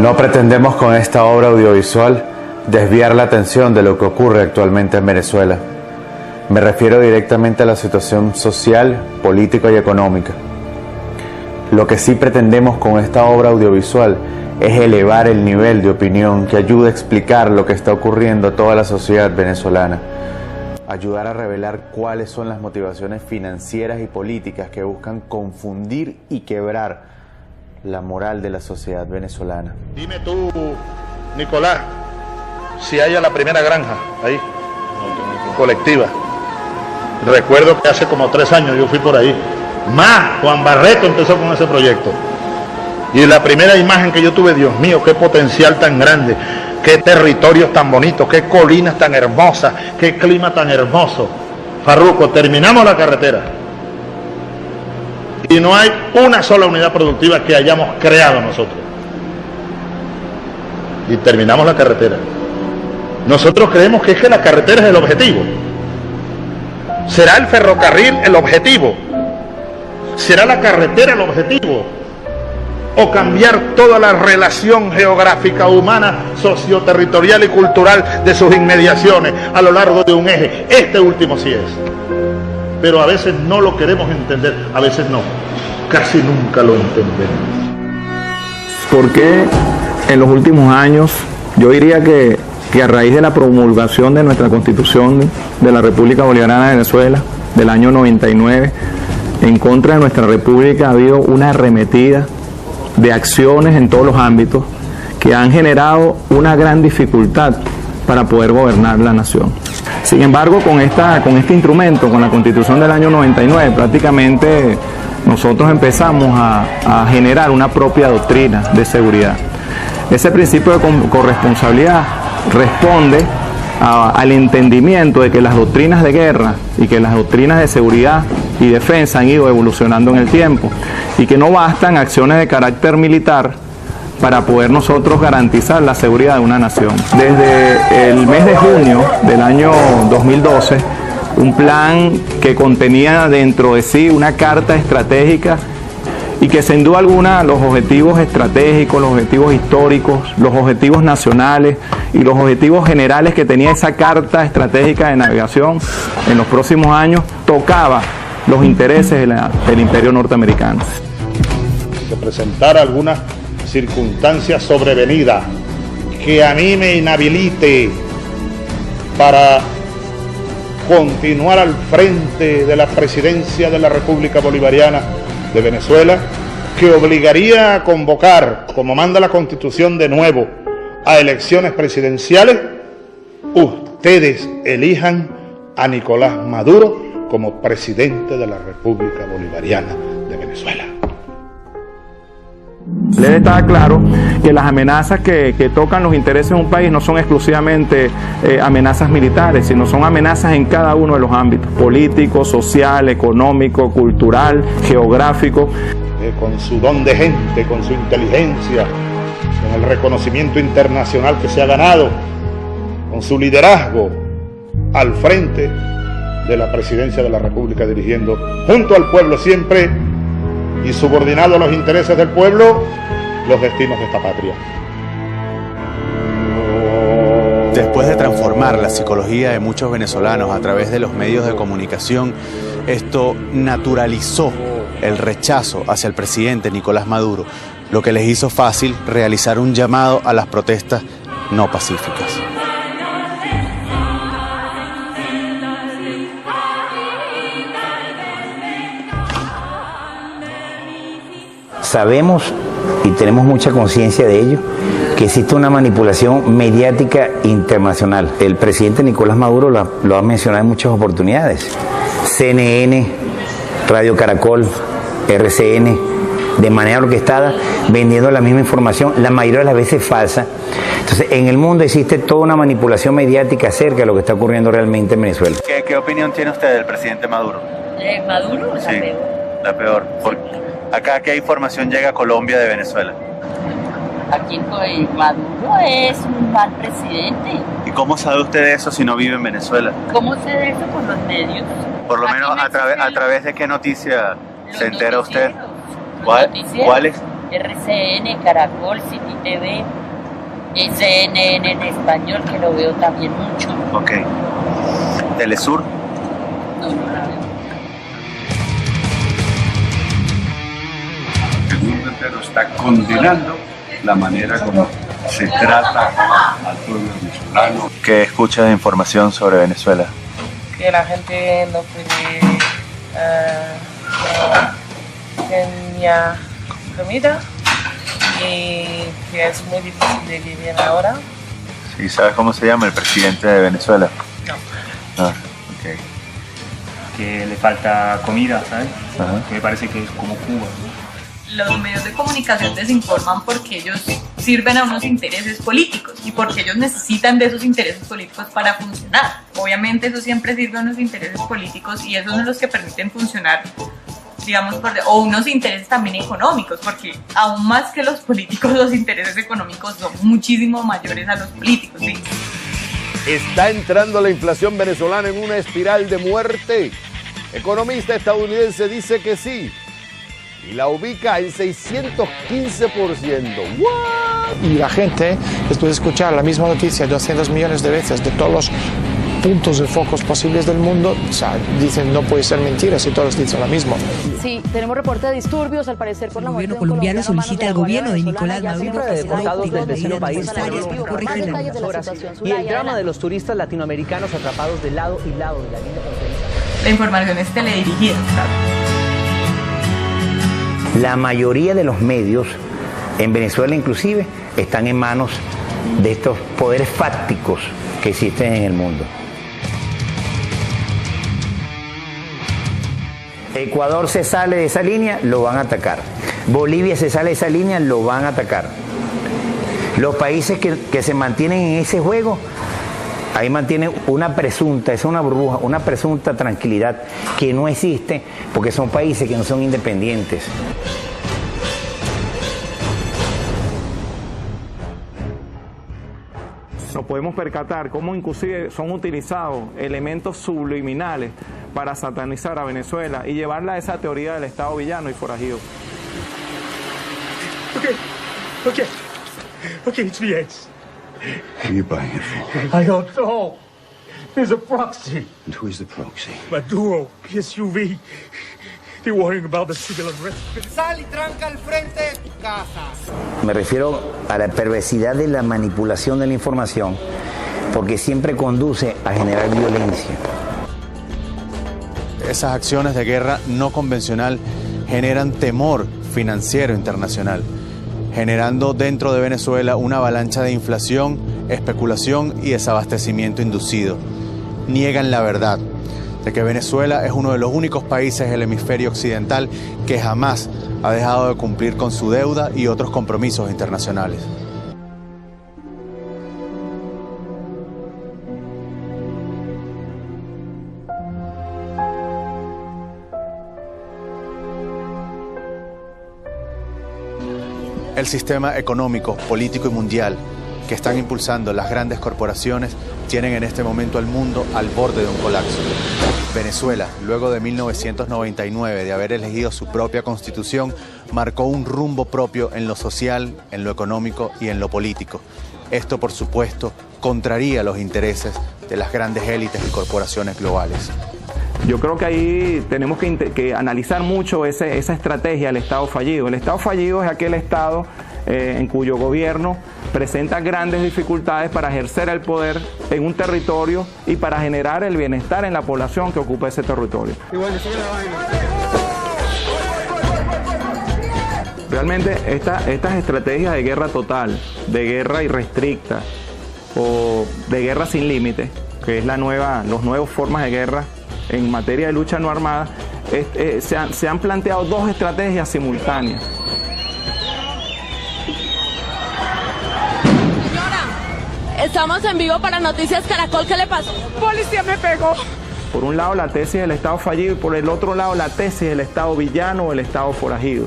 No pretendemos con esta obra audiovisual desviar la atención de lo que ocurre actualmente en Venezuela. Me refiero directamente a la situación social, política y económica. Lo que sí pretendemos con esta obra audiovisual es elevar el nivel de opinión que ayude a explicar lo que está ocurriendo a toda la sociedad venezolana, ayudar a revelar cuáles son las motivaciones financieras y políticas que buscan confundir y quebrar la moral de la sociedad venezolana. Dime tú, Nicolás, si hay a la primera granja ahí, colectiva. Recuerdo que hace como 3 años yo fui por ahí. Juan Barreto empezó con ese proyecto. Y la primera imagen que yo tuve, Dios mío, qué potencial tan grande, qué territorios tan bonitos, qué colinas tan hermosas, qué clima tan hermoso. Farruco, terminamos la carretera. Y no hay una sola unidad productiva que hayamos creado nosotros. Y terminamos la carretera. Nosotros creemos que es que la carretera es el objetivo. ¿Será el ferrocarril el objetivo? ¿Será la carretera el objetivo? ¿O cambiar toda la relación geográfica, humana, socioterritorial y cultural de sus inmediaciones a lo largo de un eje? Este último sí es. Pero a veces no lo queremos entender, a veces no. Casi nunca lo entendemos. Porque en los últimos años, yo diría que a raíz de la promulgación de nuestra Constitución de la República Bolivariana de Venezuela, del año 99, en contra de nuestra República ha habido una arremetida de acciones en todos los ámbitos que han generado una gran dificultad para poder gobernar la nación. Sin embargo, con este instrumento, con la Constitución del año 99, prácticamente nosotros empezamos a generar una propia doctrina de seguridad. Ese principio de corresponsabilidad responde al entendimiento de que las doctrinas de guerra y que las doctrinas de seguridad y defensa han ido evolucionando en el tiempo y que no bastan acciones de carácter militar para poder nosotros garantizar la seguridad de una nación. Desde el mes de junio del año 2012, un plan que contenía dentro de sí una carta estratégica y que sin duda alguna los objetivos estratégicos, los objetivos históricos, los objetivos nacionales y los objetivos generales que tenía esa carta estratégica de navegación en los próximos años tocaba los intereses del imperio norteamericano. Se presentara alguna circunstancia sobrevenida que a mí me inhabilite para continuar al frente de la presidencia de la República Bolivariana de Venezuela, que obligaría a convocar, como manda la Constitución de nuevo, a elecciones presidenciales, ustedes elijan a Nicolás Maduro como presidente de la República Bolivariana de Venezuela. Les está claro que las amenazas que tocan los intereses de un país no son exclusivamente amenazas militares, sino son amenazas en cada uno de los ámbitos: político, social, económico, cultural, geográfico. Con su don de gente, con su inteligencia, con el reconocimiento internacional que se ha ganado, con su liderazgo al frente de la presidencia de la República, dirigiendo junto al pueblo siempre y subordinado a los intereses del pueblo los destinos de esta patria. Después de transformar la psicología de muchos venezolanos a través de los medios de comunicación, esto naturalizó el rechazo hacia el presidente Nicolás Maduro, lo que les hizo fácil realizar un llamado a las protestas no pacíficas. Sabemos y tenemos mucha conciencia de ello, que existe una manipulación mediática internacional. El presidente Nicolás Maduro lo ha mencionado en muchas oportunidades. CNN, Radio Caracol, RCN, de manera orquestada, vendiendo la misma información, la mayoría de las veces falsa. Entonces, en el mundo existe toda una manipulación mediática acerca de lo que está ocurriendo realmente en Venezuela. ¿Qué opinión tiene usted del presidente Maduro? ¿Maduro? Sí, la peor. Acá, ¿qué información llega a Colombia de Venezuela? Aquí Maduro es un mal presidente. ¿Y cómo sabe usted de eso si no vive en Venezuela? ¿Cómo sé de eso? Por los medios. Por lo menos a través de qué noticia se entera usted. ¿Cuáles? ¿Cuáles? RCN, Caracol, City TV, CNN en español, que lo veo también mucho. Ok. ¿Telesur? No la veo. El mundo entero está condenando la manera como se trata al pueblo venezolano. ¿Qué escucha de información sobre Venezuela? Que la gente no puede tener comida y que es muy difícil de vivir ahora. ¿Sí sabes cómo se llama el presidente de Venezuela? No. Ah, ok. Que le falta comida, ¿sabes? Ajá. Que me parece que es como Cuba, ¿no? Los medios de comunicación desinforman porque ellos sirven a unos intereses políticos y porque ellos necesitan de esos intereses políticos para funcionar. Obviamente eso siempre sirve a unos intereses políticos y esos son los que permiten funcionar, digamos, o unos intereses también económicos, porque aún más que los políticos, los intereses económicos son muchísimo mayores a los políticos, ¿sí? ¿Está entrando la inflación venezolana en una espiral de muerte? Economista estadounidense dice que sí. Y la ubica en 615%. ¿What? Y la gente, después de escuchar la misma noticia 200 millones de veces de todos los puntos de focos posibles del mundo, o sea, dicen no puede ser mentira si todos dicen lo mismo. Sí, tenemos reporte de disturbios, al parecer por la muerte de un colombiano solicita al gobierno de Nicolás Maduro deportados del vecino país y el drama de los turistas latinoamericanos atrapados de lado y lado de la línea fronteriza. La información es teledirigida, ¿sabes? La mayoría de los medios, en Venezuela inclusive, están en manos de estos poderes fácticos que existen en el mundo. Ecuador se sale de esa línea, lo van a atacar. Bolivia se sale de esa línea, lo van a atacar. Los países que se mantienen en ese juego, ahí mantienen una presunta, es una burbuja, una presunta tranquilidad que no existe porque son países que no son independientes. Nos podemos percatar cómo inclusive son utilizados elementos subliminales para satanizar a Venezuela y llevarla a esa teoría del Estado villano y forajido. Okay, it's me, X. Who are you buying it for? I don't know. There's a proxy. And who is the proxy? Maduro, PSUV. They're worrying about the civil unrest. Sal y tranca al frente de tu casa. Me refiero a la perversidad de la manipulación de la información, porque siempre conduce a generar violencia. Esas acciones de guerra no convencional generan temor financiero internacional, generando dentro de Venezuela una avalancha de inflación, especulación y desabastecimiento inducido. Niegan la verdad de que Venezuela es uno de los únicos países del hemisferio occidental que jamás ha dejado de cumplir con su deuda y otros compromisos internacionales. El sistema económico, político y mundial que están impulsando las grandes corporaciones tienen en este momento al mundo al borde de un colapso. Venezuela, luego de 1999 de haber elegido su propia constitución, marcó un rumbo propio en lo social, en lo económico y en lo político. Esto, por supuesto, contraría los intereses de las grandes élites y corporaciones globales. Yo creo que ahí tenemos que analizar mucho esa estrategia del Estado fallido. El Estado fallido es aquel Estado en cuyo gobierno presenta grandes dificultades para ejercer el poder en un territorio y para generar el bienestar en la población que ocupa ese territorio. Realmente estas estrategias de guerra total, de guerra irrestricta o de guerra sin límite, que es los nuevos formas de guerra en materia de lucha no armada, se han planteado dos estrategias simultáneas. Estamos en vivo para Noticias Caracol. ¿Qué le pasó? Policía me pegó. Por un lado la tesis del Estado fallido y por el otro lado la tesis del Estado villano o el Estado forajido.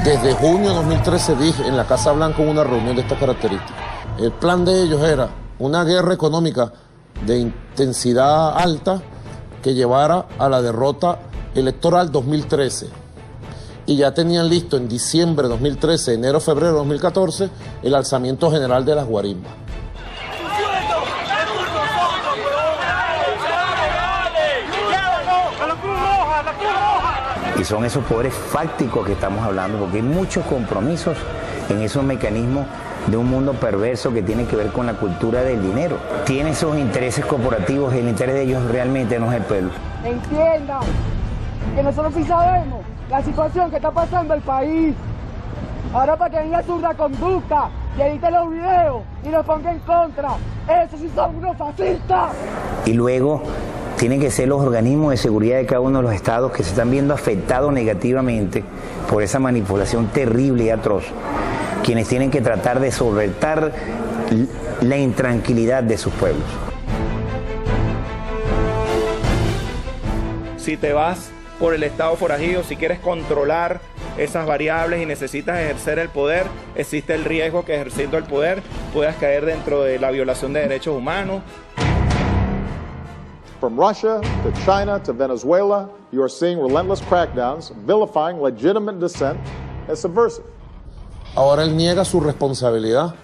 Desde junio de 2013 dije en la Casa Blanca una reunión de estas características. El plan de ellos era una guerra económica de intensidad alta que llevara a la derrota electoral 2013. Y ya tenían listo en diciembre de 2013, enero, febrero de 2014, el alzamiento general de las guarimbas. Y son esos poderes fácticos que estamos hablando, porque hay muchos compromisos en esos mecanismos de un mundo perverso que tiene que ver con la cultura del dinero. Tiene esos intereses corporativos y el interés de ellos realmente no es el pueblo. Entiendan que nosotros sí sabemos la situación que está pasando el país. Ahora para que venga su conducta y edite los videos y los ponga en contra. Esos sí son unos fascistas. Y luego tienen que ser los organismos de seguridad de cada uno de los estados que se están viendo afectados negativamente por esa manipulación terrible y atroz, quienes tienen que tratar de solventar la intranquilidad de sus pueblos. Si te vas por el estado forajido, si quieres controlar esas variables y necesitas ejercer el poder, existe el riesgo que ejerciendo el poder puedas caer dentro de la violación de derechos humanos. From Russia to China to Venezuela, you are seeing relentless crackdowns vilifying legitimate dissent as subversive. Ahora él niega su responsabilidad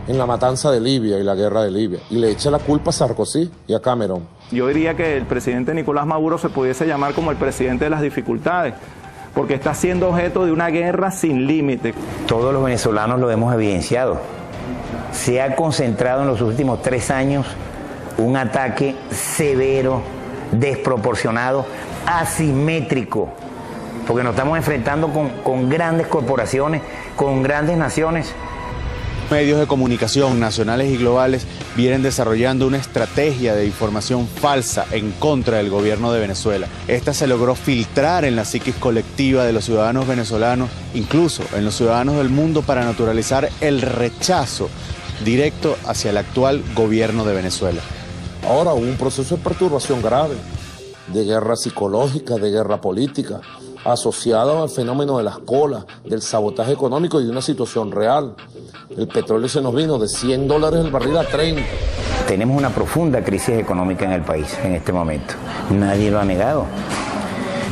en la matanza de Libia y la guerra de Libia y le echa la culpa a Sarkozy y a Cameron. Yo diría que el presidente Nicolás Maduro se pudiese llamar como el presidente de las dificultades, porque está siendo objeto de una guerra sin límite. Todos los venezolanos lo hemos evidenciado. Se ha concentrado en los últimos 3 años un ataque severo, desproporcionado, asimétrico, porque nos estamos enfrentando con grandes corporaciones, con grandes naciones. Medios de comunicación nacionales y globales vienen desarrollando una estrategia de información falsa en contra del gobierno de Venezuela. Esta se logró filtrar en la psiquis colectiva de los ciudadanos venezolanos, incluso en los ciudadanos del mundo, para naturalizar el rechazo directo hacia el actual gobierno de Venezuela. Ahora hubo un proceso de perturbación grave, de guerra psicológica, de guerra política, asociado al fenómeno de las colas, del sabotaje económico y de una situación real. El petróleo se nos vino de $100 el barril a 30. Tenemos una profunda crisis económica en el país en este momento. Nadie lo ha negado.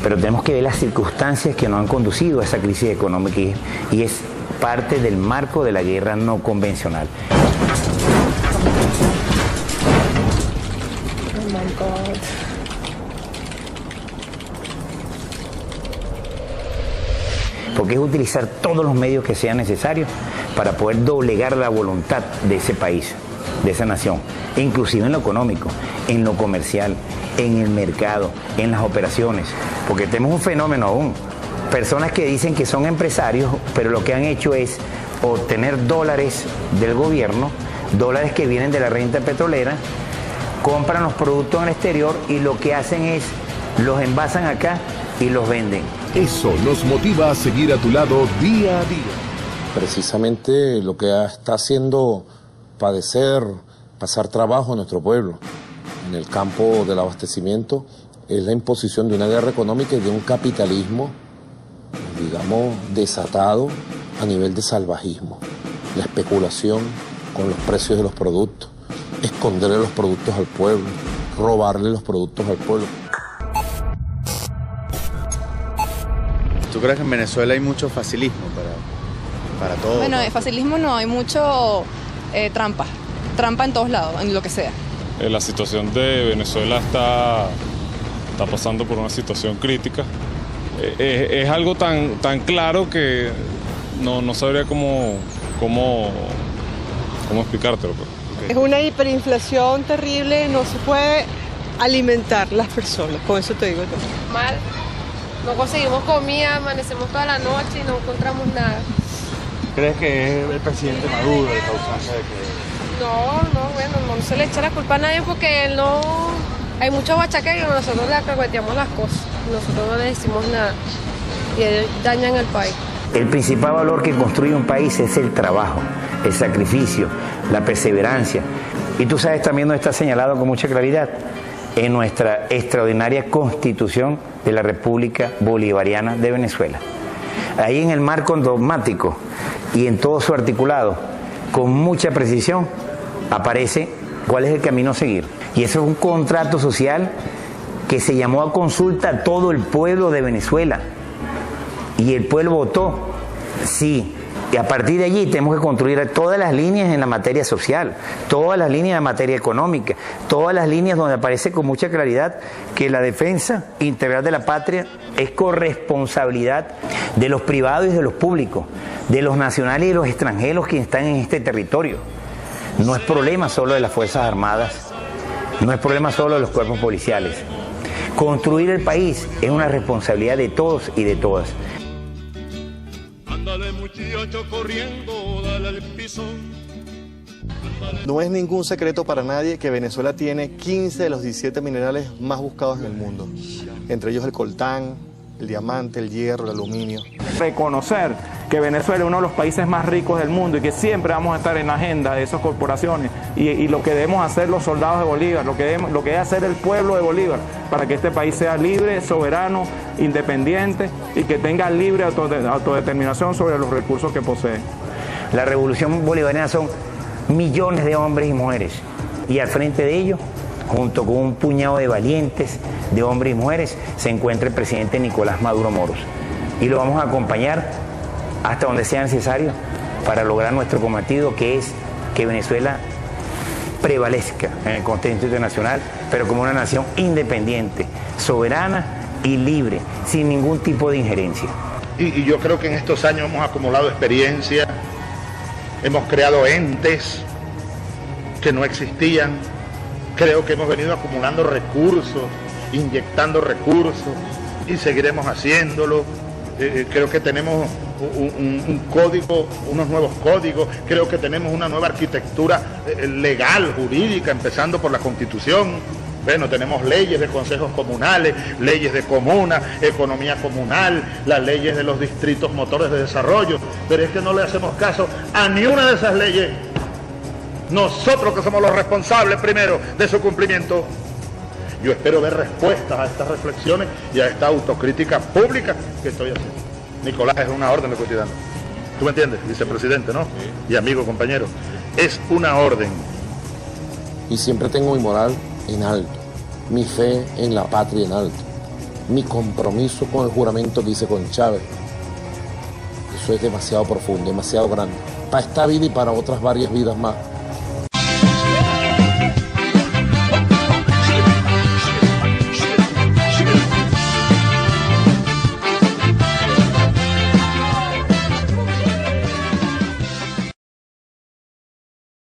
Pero tenemos que ver las circunstancias que nos han conducido a esa crisis económica y es parte del marco de la guerra no convencional. Oh my God. Porque es utilizar todos los medios que sean necesarios para poder doblegar la voluntad de ese país, de esa nación, inclusive en lo económico, en lo comercial, en el mercado, en las operaciones, porque tenemos un fenómeno aún, personas que dicen que son empresarios, pero lo que han hecho es obtener dólares del gobierno, dólares que vienen de la renta petrolera, compran los productos en el exterior y lo que hacen es los envasan acá y los venden. Eso nos motiva a seguir a tu lado día a día. Precisamente lo que está haciendo pasar trabajo a nuestro pueblo en el campo del abastecimiento es la imposición de una guerra económica y de un capitalismo, digamos, desatado a nivel de salvajismo. La especulación con los precios de los productos, esconderle los productos al pueblo, robarle los productos al pueblo. ¿Tú crees que en Venezuela hay mucho facilismo para todo? Bueno, facilismo no, hay mucho trampa en todos lados, en lo que sea. La situación de Venezuela está pasando por una situación crítica. Es algo tan claro que no sabría cómo explicártelo. Okay. Es una hiperinflación terrible, no se puede alimentar las personas, con eso te digo yo. Mal. No conseguimos comida, amanecemos toda la noche y no encontramos nada. ¿Crees que es el presidente Maduro el causante de que...? No se le echa la culpa a nadie porque él no... Hay muchos bachaques que nosotros le alcahueteamos las cosas. Nosotros no le decimos nada y ellos dañan el país. El principal valor que construye un país es el trabajo, el sacrificio, la perseverancia. Y tú sabes, también nos está señalado con mucha claridad en nuestra extraordinaria Constitución de la República Bolivariana de Venezuela. Ahí en el marco dogmático y en todo su articulado, con mucha precisión, aparece cuál es el camino a seguir. Y eso es un contrato social que se llamó a consulta a todo el pueblo de Venezuela y el pueblo votó sí. Y a partir de allí tenemos que construir todas las líneas en la materia social, todas las líneas en la materia económica, todas las líneas donde aparece con mucha claridad que la defensa integral de la patria es corresponsabilidad de los privados y de los públicos, de los nacionales y de los extranjeros que están en este territorio. No es problema solo de las Fuerzas Armadas, no es problema solo de los cuerpos policiales. Construir el país es una responsabilidad de todos y de todas. Ándale muchacho corriendo, dale al piso. No es ningún secreto para nadie que Venezuela tiene 15 de los 17 minerales más buscados en el mundo, entre ellos el coltán, el diamante, el hierro, el aluminio. Reconocer que Venezuela es uno de los países más ricos del mundo y que siempre vamos a estar en la agenda de esas corporaciones y lo que debemos hacer los soldados de Bolívar, lo que debe hacer el pueblo de Bolívar para que este país sea libre, soberano, independiente y que tenga libre autodeterminación sobre los recursos que posee. La revolución bolivariana son millones de hombres y mujeres y al frente de ellos, junto con un puñado de valientes, de hombres y mujeres, se encuentra el presidente Nicolás Maduro Moros. Y lo vamos a acompañar hasta donde sea necesario para lograr nuestro cometido, que es que Venezuela prevalezca en el contexto internacional, pero como una nación independiente, soberana y libre, sin ningún tipo de injerencia. Y yo creo que en estos años hemos acumulado experiencia, hemos creado entes que no existían. Creo que hemos venido acumulando recursos, inyectando recursos y seguiremos haciéndolo. Creo que tenemos un código, unos nuevos códigos, creo que tenemos una nueva arquitectura legal, jurídica, empezando por la Constitución. Bueno, tenemos leyes de consejos comunales, leyes de comunas, economía comunal, las leyes de los distritos motores de desarrollo, pero es que no le hacemos caso a ni una de esas leyes. Nosotros que somos los responsables primero de su cumplimiento. Yo espero ver respuestas a estas reflexiones y a esta autocrítica pública que estoy haciendo. Nicolás, es una orden lo que estoy dando. ¿Tú me entiendes? Vicepresidente, ¿no? Sí. Y amigo, compañero. Es una orden. Y siempre tengo mi moral en alto, mi fe en la patria en alto, mi compromiso con el juramento que hice con Chávez. Eso es demasiado profundo, demasiado grande. Para esta vida y para otras varias vidas más.